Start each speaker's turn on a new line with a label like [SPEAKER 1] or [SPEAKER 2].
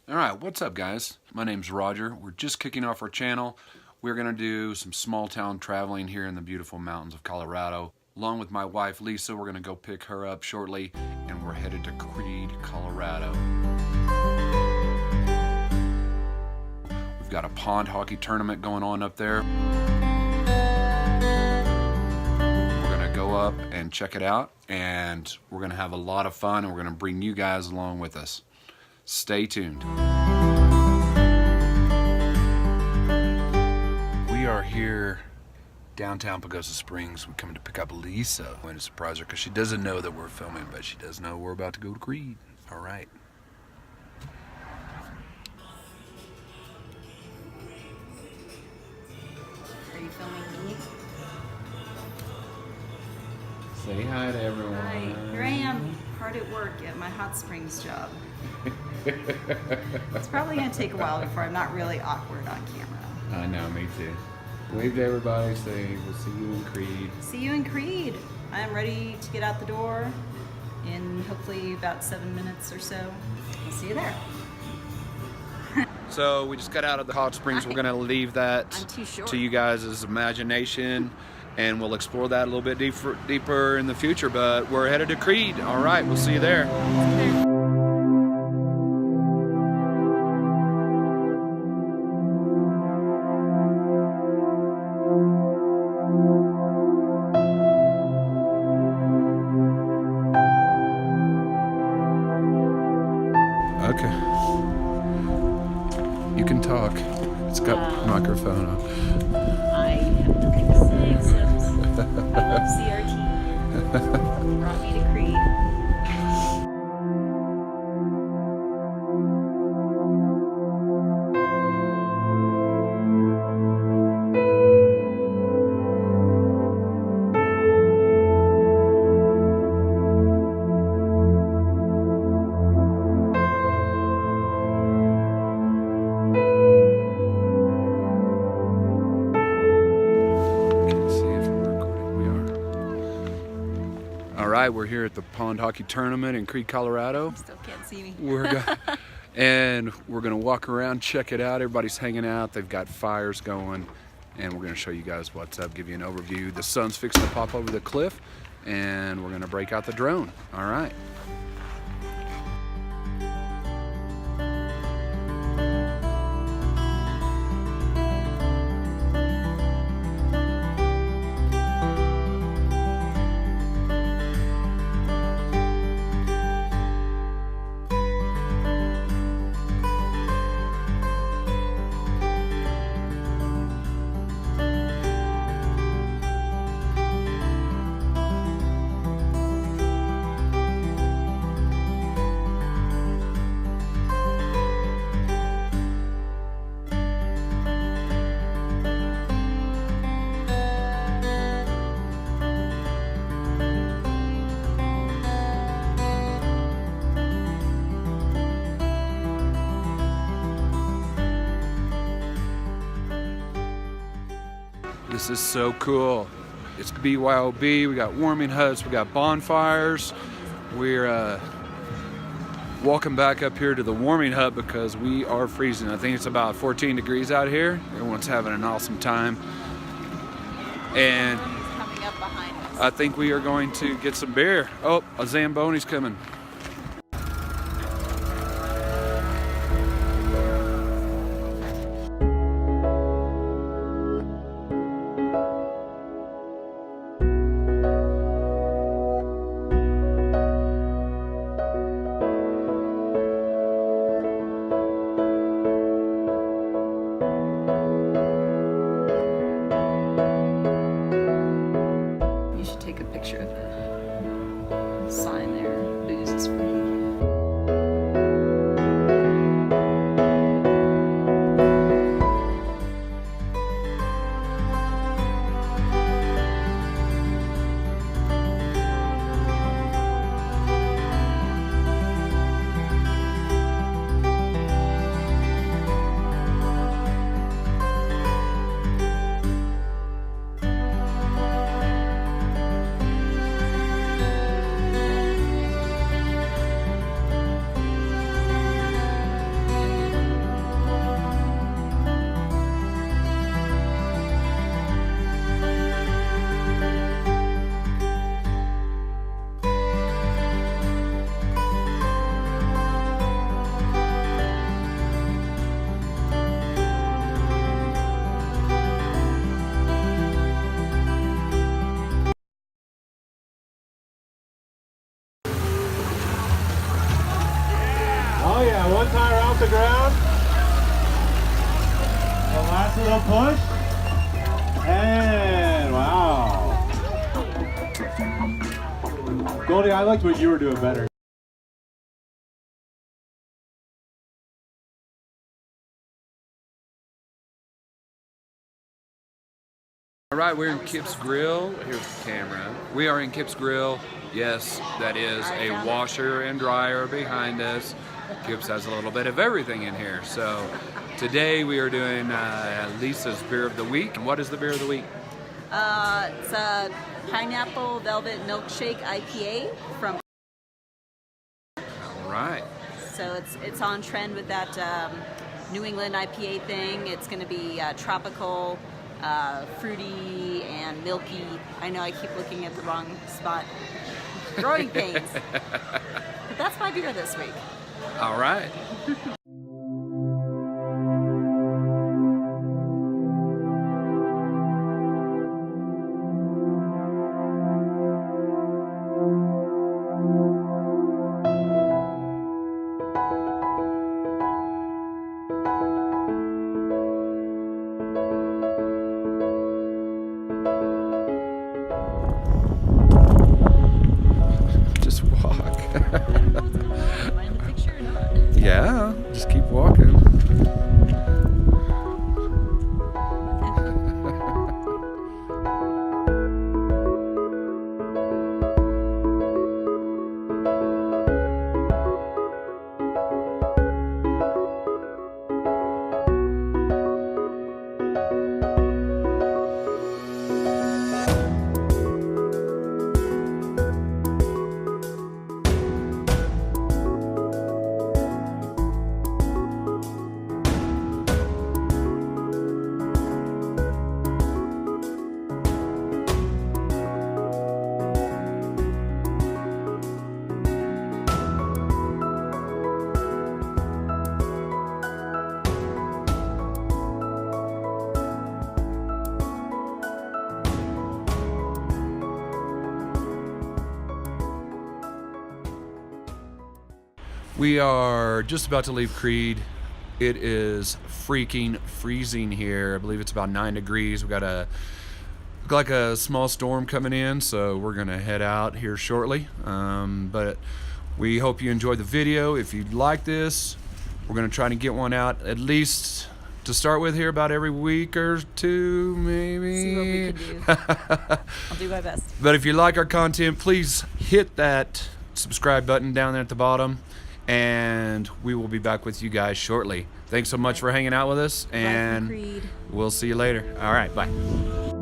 [SPEAKER 1] Alright, what's up guys? My name's Roger. We're just kicking off our channel. We're going to do some small town traveling here in the beautiful mountains of Colorado. Along with my wife Lisa, we're going to go pick her up shortly, and we're headed to Creede, Colorado. We've got a pond hockey tournament going on up there. We're going to go up and check it out, and we're going to have a lot of fun, and we're going to bring you guys along with us. Stay tuned. We are here downtown Pagosa Springs. We're coming to pick up Lisa. I'm going to surprise her because she doesn't know that we're filming, but she does know we're about to go to Creede. All right.
[SPEAKER 2] Are you filming me?
[SPEAKER 1] Say hi to everyone.
[SPEAKER 2] Hi. Here I am, hard at work at my hot springs job. It's probably going to take a while before I'm not really awkward on camera.
[SPEAKER 1] I know, me too. Wave to everybody, say we'll see you in Creede.
[SPEAKER 2] See you in Creede. I'm ready to get out the door in hopefully about 7 minutes or so. I'll see you there.
[SPEAKER 1] So we just got out of the hot springs. We're going to leave that to you guys' imagination, and we'll explore that a little bit deeper in the future, but we're headed to Creede. All right, we'll see you there. Okay. You can talk. It's got microphone on.
[SPEAKER 2] I have nothing to say except I love CRT. Brought me to Creede.
[SPEAKER 1] Alright, we're here at the pond hockey tournament in Creede, Colorado.
[SPEAKER 2] Still can't see me.
[SPEAKER 1] And we're gonna walk around, check it out. Everybody's hanging out. They've got fires going, and we're gonna show you guys what's up, give you an overview. The sun's fixing to pop over the cliff, and we're gonna break out the drone. All right. This is so cool. It's BYOB, we got warming huts, we got bonfires. We're walking back up here to the warming hut because we are freezing. I think it's about 14 degrees out here. Everyone's having an awesome time. And
[SPEAKER 2] Coming up behind us.
[SPEAKER 1] I think we are going to get some beer. Oh, a Zamboni's coming.
[SPEAKER 2] Take a picture of the sign there, booze
[SPEAKER 3] one tire off the ground. The last little push. And wow. Goldie, I liked what you were doing better.
[SPEAKER 1] All right, we're in Kip's Grill. Here's the camera. We are in Kip's Grill. Yes, that is a washer and dryer behind us. Kip's has a little bit of everything in here. So today we are doing Lisa's Beer of the Week. And what is the Beer of the Week?
[SPEAKER 2] It's a pineapple velvet milkshake IPA from.
[SPEAKER 1] All right.
[SPEAKER 2] So it's on trend with that New England IPA thing. It's going to be tropical, fruity, and milky. I know I keep looking at the wrong spot. Growing pains. But that's my beer this week.
[SPEAKER 1] All right. Just walk.
[SPEAKER 2] Am I in the picture or not?
[SPEAKER 1] Yeah, just keep walking. We are just about to leave Creede. It is freaking freezing here. I believe it's about 9 degrees. We got look like a small storm coming in, so we're gonna head out here shortly. But we hope you enjoyed the video. If you like this, we're gonna try to get one out at least to start with here about every week or two, maybe.
[SPEAKER 2] See what we can do. I'll do my best.
[SPEAKER 1] But if you like our content, please hit that subscribe button down there at the bottom, and we will be back with you guys shortly. Thanks so much for hanging out with us, and
[SPEAKER 2] Creede.
[SPEAKER 1] we'll see you later. All right, bye.